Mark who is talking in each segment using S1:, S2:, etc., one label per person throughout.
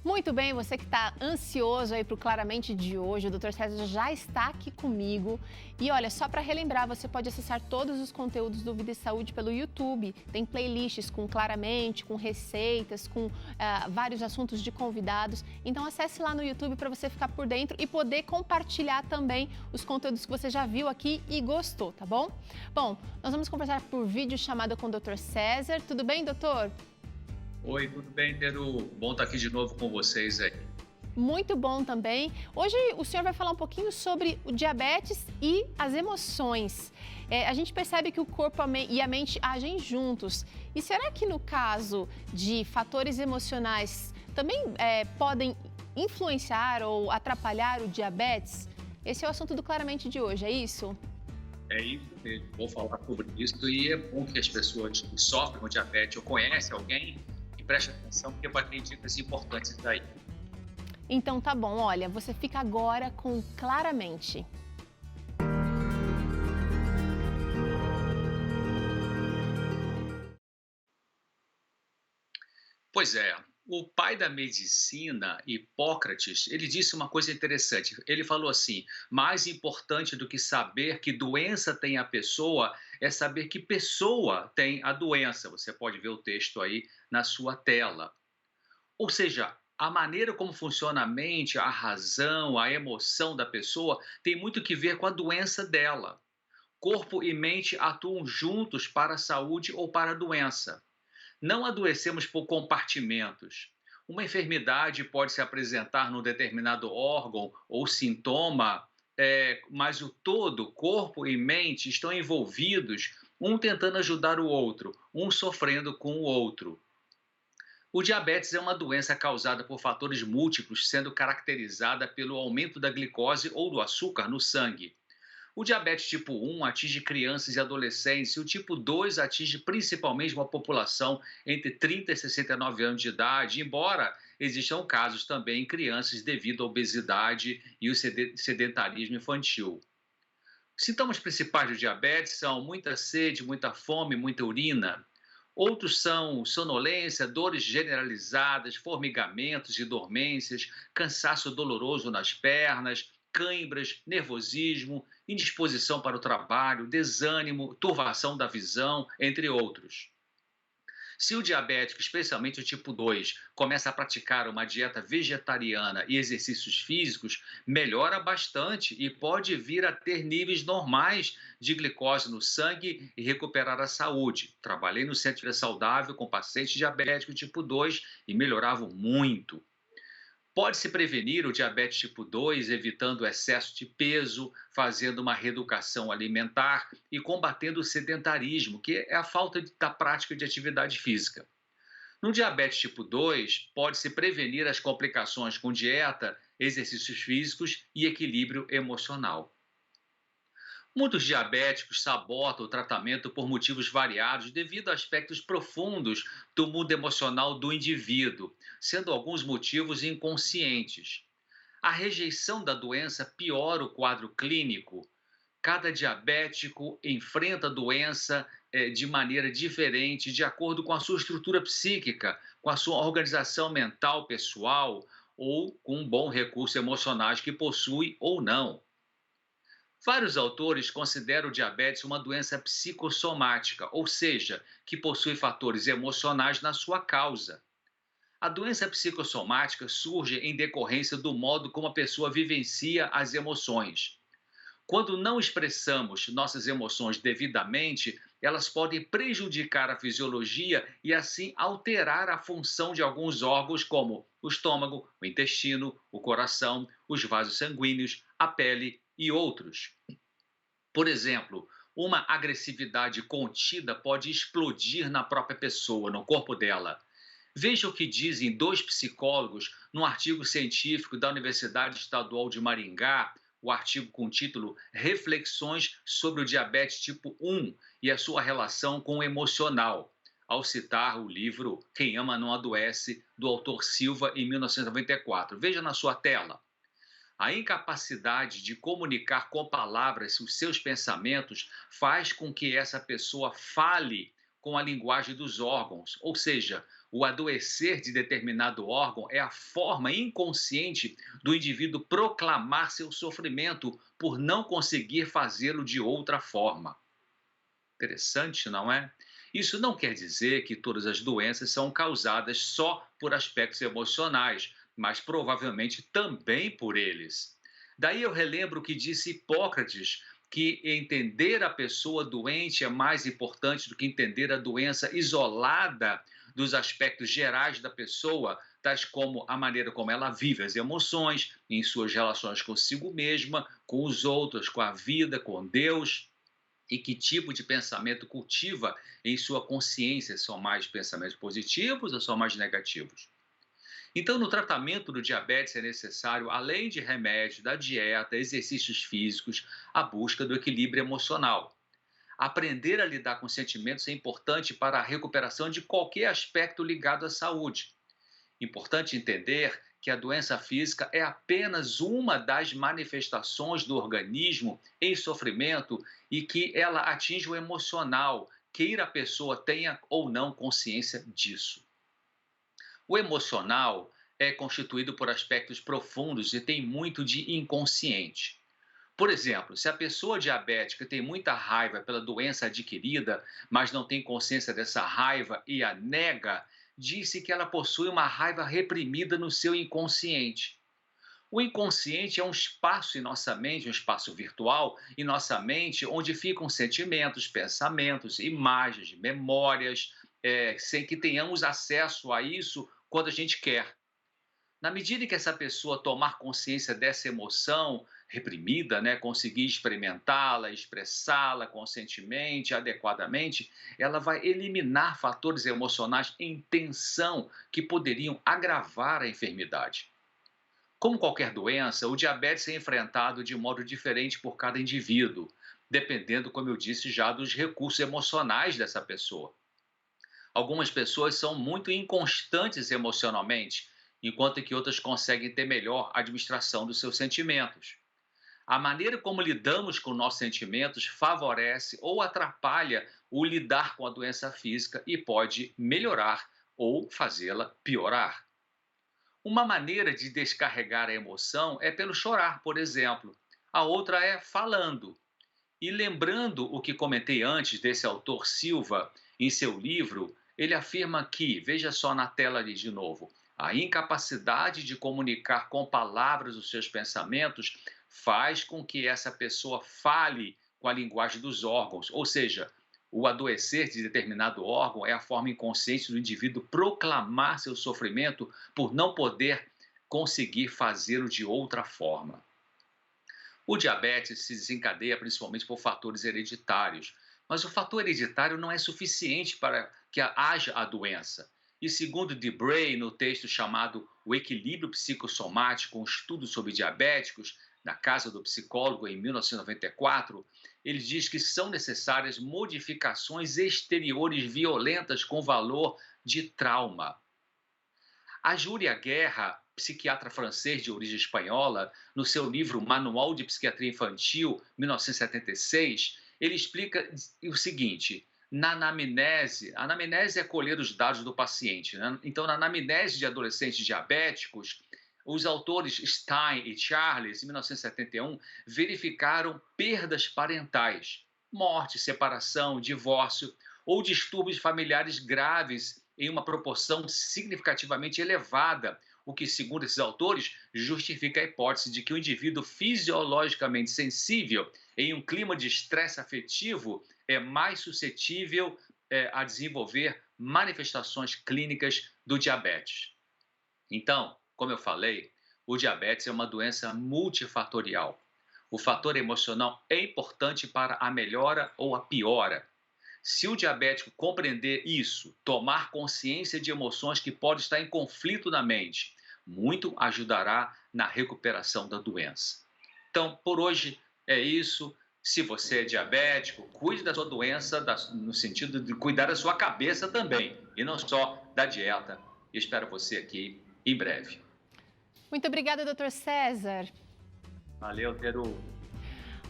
S1: Muito bem, você que está ansioso aí para o Claramente de hoje, o Dr. César já está aqui comigo. E olha, só para relembrar, você pode acessar todos os conteúdos do Vida e Saúde pelo YouTube. Tem playlists com Claramente, com receitas, com vários assuntos de convidados. Então acesse lá no YouTube para você ficar por dentro e poder compartilhar também os conteúdos que você já viu aqui e gostou, tá bom? Bom, nós vamos conversar por vídeo chamada com o Dr. César. Tudo bem, doutor?
S2: Oi, tudo bem, Teru? Bom estar aqui de novo com vocês aí.
S1: Muito bom também. Hoje o senhor vai falar um pouquinho sobre o diabetes e as emoções. A gente percebe que o corpo e a mente agem juntos. E será que no caso de fatores emocionais também podem influenciar ou atrapalhar o diabetes? Esse é o assunto do Claramente de hoje, é isso?
S2: É isso mesmo, vou falar sobre isso e é bom que as pessoas que sofrem com diabetes ou conhecem alguém que preste atenção, porque vai ter dicas importantes daí.
S1: Então tá bom, olha, você fica agora com Claramente.
S2: Pois é, o pai da medicina, Hipócrates, ele disse uma coisa interessante. Ele falou assim: mais importante do que saber que doença tem a pessoa é saber que pessoa tem a doença. Você pode ver o texto aí na sua tela. Ou seja, a maneira como funciona a mente, a razão, a emoção da pessoa tem muito que ver com a doença dela. Corpo e mente atuam juntos para a saúde ou para a doença. Não adoecemos por compartimentos. Uma enfermidade pode se apresentar num determinado órgão ou sintoma, mas o todo, corpo e mente, estão envolvidos, um tentando ajudar o outro, um sofrendo com o outro. O diabetes é uma doença causada por fatores múltiplos, sendo caracterizada pelo aumento da glicose ou do açúcar no sangue. O diabetes tipo 1 atinge crianças e adolescentes e o tipo 2 atinge principalmente uma população entre 30 e 69 anos de idade, embora existam casos também em crianças devido à obesidade e o sedentarismo infantil. Os sintomas principais do diabetes são muita sede, muita fome, muita urina. Outros são sonolência, dores generalizadas, formigamentos e dormências, cansaço doloroso nas pernas, cãibras, nervosismo, indisposição para o trabalho, desânimo, turvação da visão, entre outros. Se o diabético, especialmente o tipo 2, começa a praticar uma dieta vegetariana e exercícios físicos, melhora bastante e pode vir a ter níveis normais de glicose no sangue e recuperar a saúde. Trabalhei no centro de vida saudável com pacientes diabéticos tipo 2 e melhoravam muito. Pode-se prevenir o diabetes tipo 2 evitando o excesso de peso, fazendo uma reeducação alimentar e combatendo o sedentarismo, que é a falta da prática de atividade física. No diabetes tipo 2, pode-se prevenir as complicações com dieta, exercícios físicos e equilíbrio emocional. Muitos diabéticos sabotam o tratamento por motivos variados devido a aspectos profundos do mundo emocional do indivíduo, sendo alguns motivos inconscientes. A rejeição da doença piora o quadro clínico. Cada diabético enfrenta a doença de maneira diferente, de acordo com a sua estrutura psíquica, com a sua organização mental pessoal ou com um bom recurso emocionais que possui ou não. Vários autores consideram o diabetes uma doença psicossomática, ou seja, que possui fatores emocionais na sua causa. A doença psicossomática surge em decorrência do modo como a pessoa vivencia as emoções. Quando não expressamos nossas emoções devidamente, elas podem prejudicar a fisiologia e assim alterar a função de alguns órgãos, como o estômago, o intestino, o coração, os vasos sanguíneos, a pele e outros. Por exemplo, uma agressividade contida pode explodir na própria pessoa, no corpo dela. Veja o que dizem dois psicólogos num artigo científico da Universidade Estadual de Maringá, o artigo com o título Reflexões sobre o diabetes tipo 1 e a sua relação com o emocional, ao citar o livro Quem Ama Não Adoece, do autor Silva, em 1994. Veja na sua tela. A incapacidade de comunicar com palavras os seus pensamentos faz com que essa pessoa fale com a linguagem dos órgãos, ou seja, o adoecer de determinado órgão é a forma inconsciente do indivíduo proclamar seu sofrimento por não conseguir fazê-lo de outra forma. Interessante, não é? Isso não quer dizer que todas as doenças são causadas só por aspectos emocionais, mas provavelmente também por eles. Daí eu relembro o que disse Hipócrates, que entender a pessoa doente é mais importante do que entender a doença isolada dos aspectos gerais da pessoa, tais como a maneira como ela vive as emoções, em suas relações consigo mesma, com os outros, com a vida, com Deus e que tipo de pensamento cultiva em sua consciência. São mais pensamentos positivos ou são mais negativos? Então, no tratamento do diabetes é necessário, além de remédio, da dieta, exercícios físicos, a busca do equilíbrio emocional. Aprender a lidar com sentimentos é importante para a recuperação de qualquer aspecto ligado à saúde. Importante entender que a doença física é apenas uma das manifestações do organismo em sofrimento e que ela atinge o emocional, queira a pessoa tenha ou não consciência disso. O emocional é constituído por aspectos profundos e tem muito de inconsciente. Por exemplo, se a pessoa diabética tem muita raiva pela doença adquirida, mas não tem consciência dessa raiva e a nega, disse que ela possui uma raiva reprimida no seu inconsciente. O inconsciente é um espaço em nossa mente, um espaço virtual em nossa mente, onde ficam sentimentos, pensamentos, imagens, memórias, sem que tenhamos acesso a isso quando a gente quer. Na medida em que essa pessoa tomar consciência dessa emoção reprimida, né, conseguir experimentá-la, expressá-la conscientemente, adequadamente, ela vai eliminar fatores emocionais em tensão que poderiam agravar a enfermidade. Como qualquer doença, o diabetes é enfrentado de modo diferente por cada indivíduo, dependendo, como eu disse já, dos recursos emocionais dessa pessoa. Algumas pessoas são muito inconstantes emocionalmente, enquanto que outras conseguem ter melhor administração dos seus sentimentos. A maneira como lidamos com nossos sentimentos favorece ou atrapalha o lidar com a doença física e pode melhorar ou fazê-la piorar. Uma maneira de descarregar a emoção é pelo chorar, por exemplo. A outra é falando. E lembrando o que comentei antes desse autor Silva, em seu livro, ele afirma que, veja só na tela ali de novo, a incapacidade de comunicar com palavras os seus pensamentos faz com que essa pessoa fale com a linguagem dos órgãos, ou seja, o adoecer de determinado órgão é a forma inconsciente do indivíduo proclamar seu sofrimento por não poder conseguir fazê-lo de outra forma. O diabetes se desencadeia principalmente por fatores hereditários, mas o fator hereditário não é suficiente para que haja a doença. E segundo Debray, no texto chamado O Equilíbrio Psicossomático, um estudo sobre diabéticos, na Casa do Psicólogo, em 1994, ele diz que são necessárias modificações exteriores violentas com valor de trauma. A Júlia Guerra, psiquiatra francês de origem espanhola, no seu livro Manual de Psiquiatria Infantil, 1976, ele explica o seguinte: na anamnese, a anamnese é colher os dados do paciente, né? Então, na anamnese de adolescentes diabéticos, os autores Stein e Charles, em 1971, verificaram perdas parentais, morte, separação, divórcio ou distúrbios familiares graves em uma proporção significativamente elevada, o que, segundo esses autores, justifica a hipótese de que o indivíduo fisiologicamente sensível em um clima de estresse afetivo é mais suscetível a desenvolver manifestações clínicas do diabetes. Então, como eu falei, o diabetes é uma doença multifatorial. O fator emocional é importante para a melhora ou a piora. Se o diabético compreender isso, tomar consciência de emoções que podem estar em conflito na mente, muito ajudará na recuperação da doença. Então, por hoje é isso. Se você é diabético, cuide da sua doença no sentido de cuidar da sua cabeça também, e não só da dieta. Eu espero você aqui em breve.
S1: Muito obrigada, Dr. César.
S2: Valeu, Teru.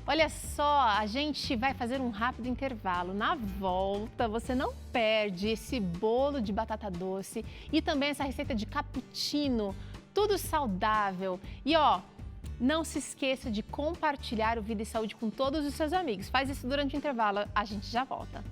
S1: Olha só, a gente vai fazer um rápido intervalo. Na volta, você não perde esse bolo de batata doce e também essa receita de cappuccino, tudo saudável. E ó, não se esqueça de compartilhar o Vida e Saúde com todos os seus amigos. Faz isso durante o intervalo, a gente já volta.